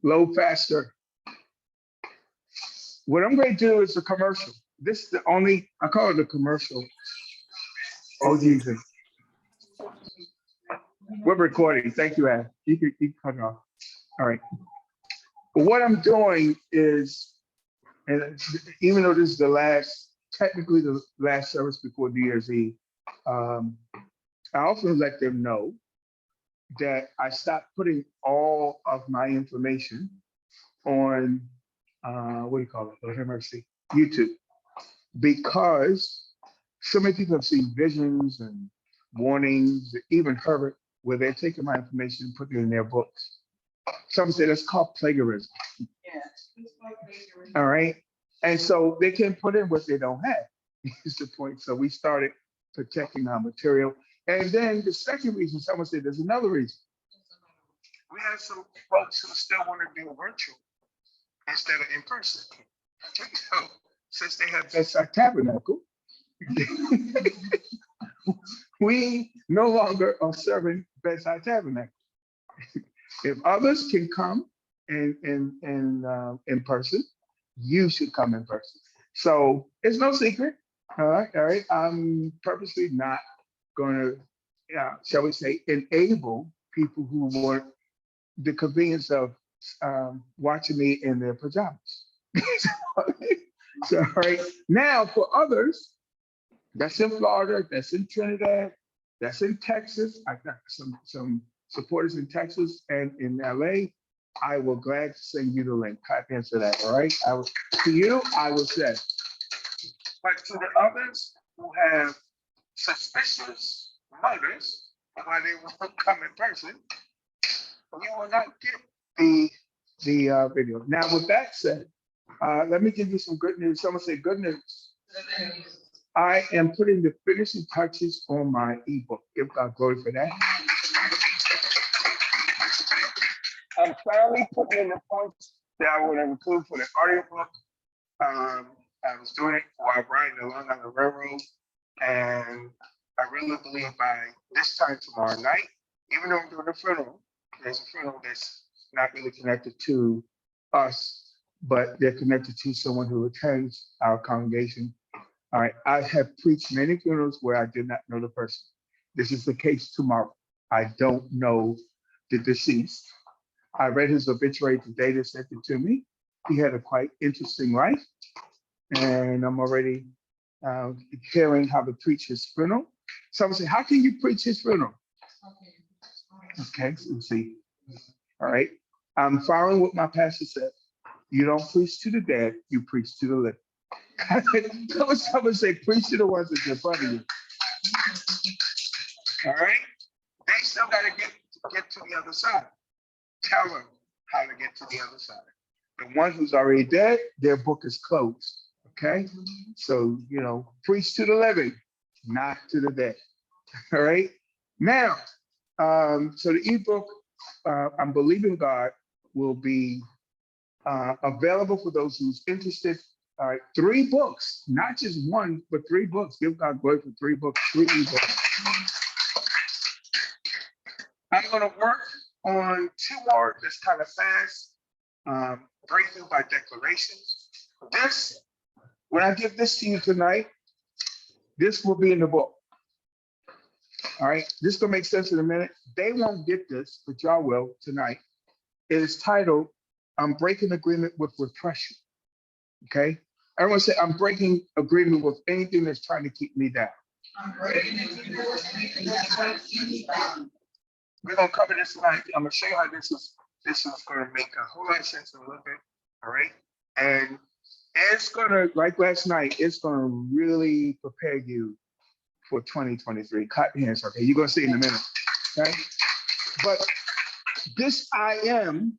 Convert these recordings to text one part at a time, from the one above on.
Load faster. What I'm going to do is a commercial. This is the only, I call it a commercial. Oh, Jesus. We're recording. Thank you, Ad. You can cut it off. All right. But what I'm doing is, and even though this is the last, technically the last service before New Year's Eve, I also let them know that I stopped putting all of my information on, what do you call it? Lord have mercy, YouTube, because so many people have seen visions and warnings, even Herbert, where they're taking my information and putting it in their books. Some say that's called plagiarism. All right. And so they can put in what they don't have, is the point. So we started protecting our material. And then the second reason, someone said there's another reason. We have some folks who still want to do virtual instead of in person. So since they have Bedside Tabernacle, we no longer are serving Bedside Tabernacle. If others can come in person, you should come in person. So it's no secret. All right. I'm purposely not going to, shall we say, enable people who want the convenience of watching me in their pajamas. So, all right. Now, for others, that's in Florida, that's in Trinidad, that's in Texas. I've got some supporters in Texas and in LA. I will glad to send you the link. Type into that, all right? To you, I will say. But to the others who have suspicious motives why they won't come in person, you will not get the video. Now, with that said, let me give you some good news. Someone say good news. I am putting the finishing touches on my ebook. Give God glory for that. I'm finally putting in the points that I want to include for the audiobook. I was doing it while riding along on the railroad, and I really believe by this time tomorrow night, even though I'm doing a funeral, there's a funeral that's not really connected to us, but they're connected to someone who attends our congregation. All right, I have preached many funerals where I did not know the person. This is the case tomorrow. I don't know the deceased. I read his obituary today. They sent it to me. He had a quite interesting life, and I'm already hearing how to preach his funeral. Someone say, how can you preach his funeral? Okay, so let's see. All right, I'm following what my pastor said. You don't preach to the dead, you preach to the living. Someone say, preach to the ones that's in front of you. All right, they still got to get to the other side. Tell them how to get to the other side. The one who's already dead, their book is closed. Okay, so preach to the living, not to the dead. All right. Now, so the ebook, I'm believing God, will be available for those who's interested. All right, 3 books, not just one, but 3 books. Give God glory for 3 books, 3 ebooks. I'm going to work on 2 more that's kind of fast. Breakthrough by declarations. This, when I give this to you tonight, this will be in the book. All right, this is going to make sense in a minute. They won't get this, but y'all will tonight. It is titled, I'm breaking agreement with repression. Okay? Everyone say, I'm breaking agreement with anything that's trying to keep me down. I'm breaking agreement with anything that's trying to keep me down. We're going to cover this tonight. I'm going to show you how this is going to make a whole lot of sense in a little bit. All right? And it's going to, like last night, it's going to really prepare you for 2023. Clap your hands, okay? You're going to see in a minute. Okay? But this I am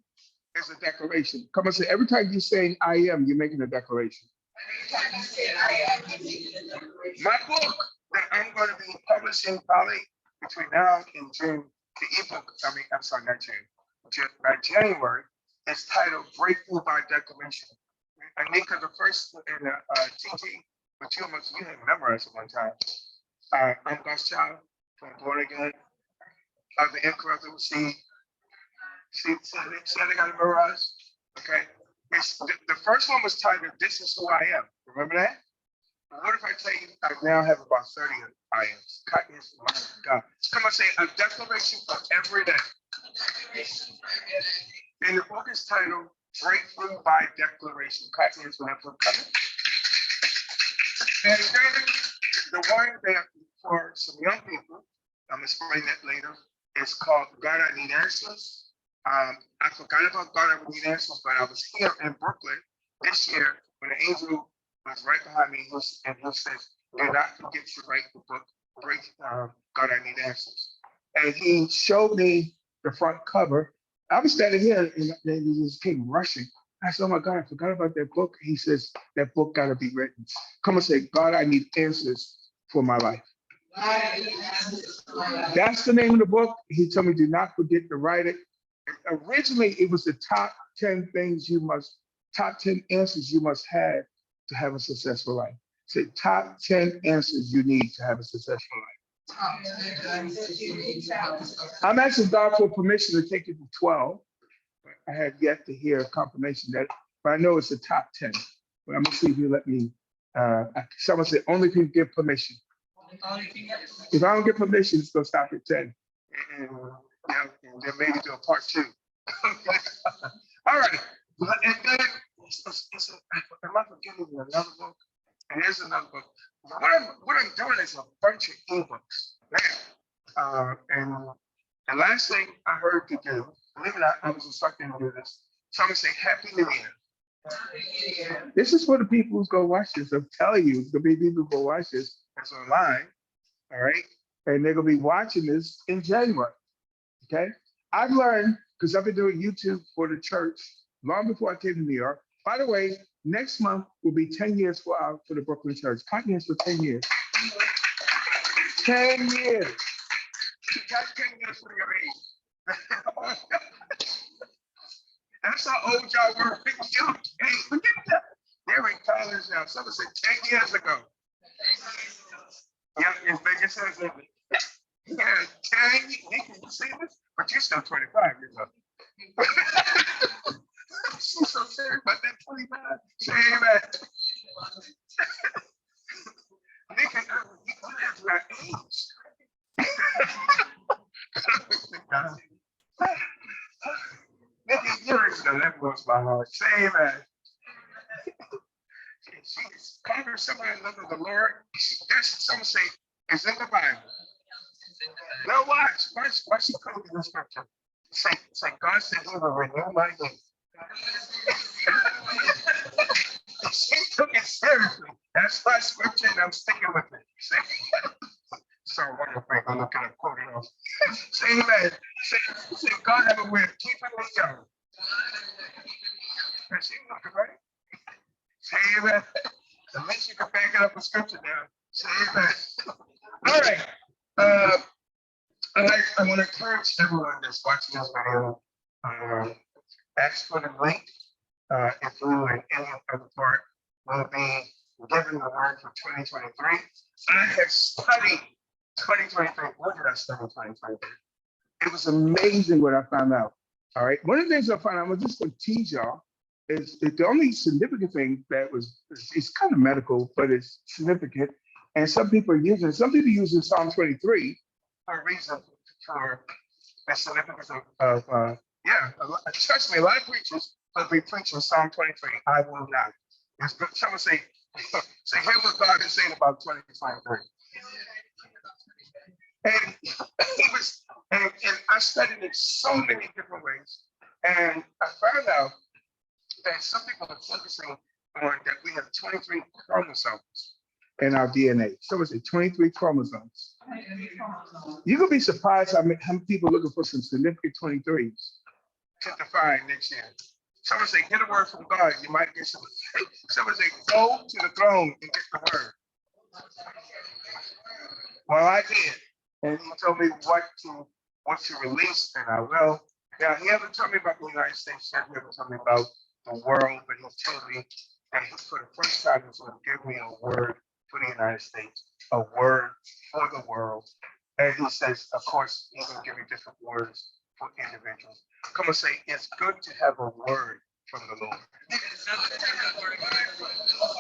is a declaration. Come on, say, every time you're saying I am, you're making a declaration. Every time you say I am, you're making a declaration. My book that I'm going to be publishing probably between now and June, the ebook, not June, by January, is titled Breakthrough by Declaration. Anika, the first in the teaching, but you had memorized it one time. I'm God's child, from born again, of the incorruptible seed, See how they got it memorized? Okay. The first one was titled "This Is Who I Am." Remember that? What if I tell you I now have about 30 I ams? My God. Come on, say a declaration for every day. And the book is titled Breakthrough by Declaration. Hands when that book coming. And then the one that for some young people, I'm gonna explain that later, is called God I Need Answers. I forgot about God I Need Answers, but I was here in Brooklyn this year when the angel was right behind me and he says, do not forget to write the book, God I Need Answers. And he showed me the front cover. I was standing here and he just came rushing. I said, oh my God, I forgot about that book. He says, that book got to be written. Come and say, God, I need answers for my life. That's the name of the book. He told me, do not forget to write it. Originally, it was the top 10 top 10 answers you must have to have a successful life. Say top 10 answers you need to have a successful life. I'm asking God for permission to take it to 12. I have yet to hear a confirmation that, but I know it's the top 10. But I'm gonna see if you let me. Someone said only if you give permission. If I don't get permission, it's gonna stop at 10. And then maybe do a part 2. All right. And then am I forgetting another book? And there's another book. What I'm doing is a bunch of ebooks now. And the last thing I heard to do, believe it or not, I was instructed to do this. Someone say Happy New Year. This is for the people who's gonna watch this. I'm telling you, the people who go watch this, it's online. All right. And they're gonna be watching this in January. Okay. I've learned, because I've been doing YouTube for the church long before I came to New York. By the way, next month will be 10 years for the Brooklyn Church. Count years for 10 years. 10 years. You got 10 years for your age. That's how old y'all were. Hey, forget that. They're in college now. Someone said 10 years ago. Yeah, it's big as it. Yeah, 10 years. You see this? But you're still 25 years old. She's so serious about that 25. Say amen. Nigga, you have my age. Nigga, you already know that was my heart. Say amen. She's conquered somebody in love with the Lord. There's someone say, it's in the Bible. No, watch she quoting the scripture. Say, God said he will renew my youth. She took it seriously. That's my scripture, and I'm sticking with it. So wonderful. I'm looking at quoting off. Say amen. Say God have a way of keeping me young. She looking right. Say amen. At least you can back it up with scripture now. Say amen. All right. I want to encourage everyone that's watching this video, ask for the link. If you and any other part will be given the word for 2023. I have studied 2023. What did I study 2023? It was amazing what I found out. All right. One of the things I found out, I'm just going to tease y'all, is the only significant thing that was, it's kind of medical, but it's significant. And some people are using Psalm 23 for a reason, for the significance of trust me, a lot of preachers will be preaching Psalm 23. I will not. It's good. Someone say, hear what God is saying about 2023. And I studied it so many different ways. And I found out that some people are focusing on that we have 23 chromosomes in our DNA. Someone say 23 chromosomes. You're gonna be surprised how many people are looking for some significant 23s to define next year. Someone say, get a word from God, you might get some. Someone say, go to the throne and get the word. Well, I did. And he told me what to release, and I will. Now, he hasn't told me about the United States yet. He hasn't told me about the world, but he told me that for the first time, he's going to give me a word for the United States, a word for the world. And he says, of course, he's going to give me different words for individuals. Come and say, it's good to have a word from the Lord.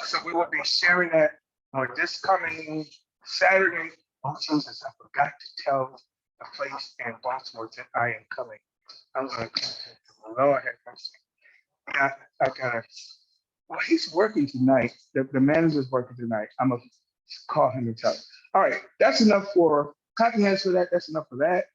So we will be sharing that on this coming Saturday. Oh, Jesus, I forgot to tell the place in Baltimore that I am coming. I'm going to contact the Lord have mercy. I gotta, well, he's working tonight. The manager's working tonight. I'm going to call him and tell him. All right, that's enough for, clap your hands for that. That's enough for that.